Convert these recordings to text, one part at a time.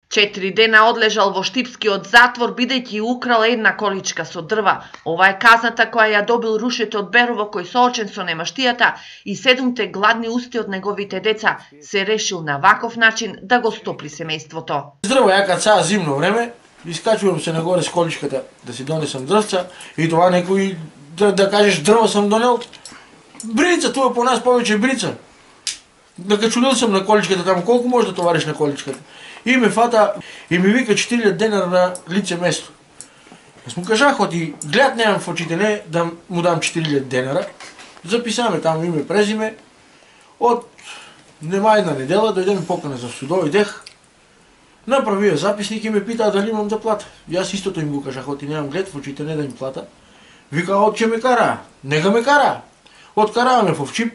4 дена одлежал во Штипскиот затвор бидејќи украл една количка со дрва. Ова е казната која ја добил рушете од Берово, кој соочен со немаштијата и 7 гладни усти од неговите деца, се решил на ваков начин да го стопли семејството. Дрва ја кад сега зимно време, искачувам се нагоре с количката да си донесам дрвца и тоа некој да кажеш дрва сам донел. Брица, тоа по нас повеќе брица. Да качулил сам на количката таму, колку може да товариш на количката? И ме фата и ми вика 4000 денара на лице место. Јас му кажах, оти глед немам в очите, не да му дам 4000 денара. Записаме таму име, презиме. Од нема една недела, дојде ми покана за судо, идех. Направија записник и ме питаа дали имам да плата. Јас истото им го кажах, оти немам глед в очите, не да им плата. Вика, од ќе ме кара, нега ме кара. Откараваме в чип.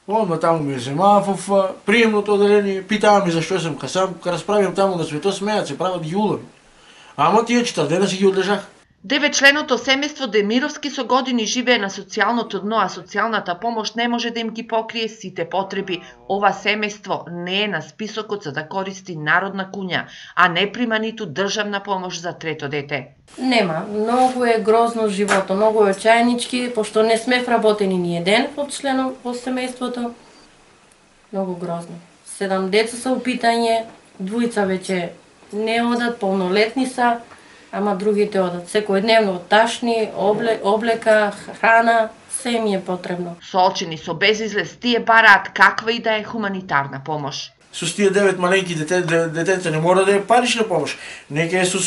Одма таму ме земаа во приемното оделение, питаа ми зашто сам касам, кога расправиам таму на свето, смеат се, прават јулови. Ама тие 4 дена си ги одлежах. 9-членото семејство Демировски со години живее на социјалното дно, а социјалната помош не може да им ги покрие сите потреби. Ова семејство не е на списокот за да користи народна куња, а не прима ниту државна помош за трето дете. Нема, многу е грозно живото, многу е очајнички, пошто не сме вработени ни еден од членов во семејството. Многу грозно. 7 деца се упитање, 2 веќе не одат, полнолетни са, ама другите одат. Секојдневно ташни, облека, храна, се ми е потребно. Соочени со безизлез, тие бараат каква и да е хуманитарна помош. Со тие 9 маленки детенца не мора да е парична помош. Нека е со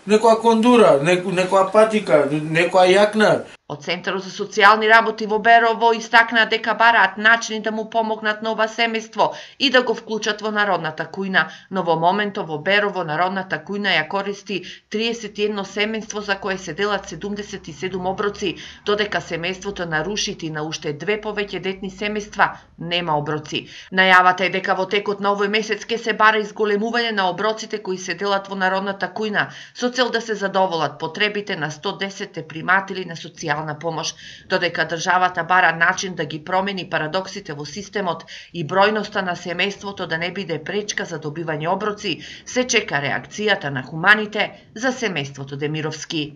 некоја кондура, некоја патика, некоја јакна. Од Центарот за социјални работи во Берово истакнаа дека бараат начини да му помогнат на ова семејство и да го вклучат во народната кујна, но во моментов во Берово народната кујна ја користи 31 семејство за кое се делат 77 оброци, додека семејството на Рушите и на уште 2 повеќе детни семејства нема оброци. Најавата е дека во текот на овој месец ќе се бара изголемување на оброците кои се делат во народната кујна, со цел да се задоволат потребите на 110 приматели на социјална помош, додека државата бара начин да ги промени парадоксите во системот и бројноста на семејството да не биде пречка за добивање оброци, се чека реакцијата на хуманите за семејството Демировски.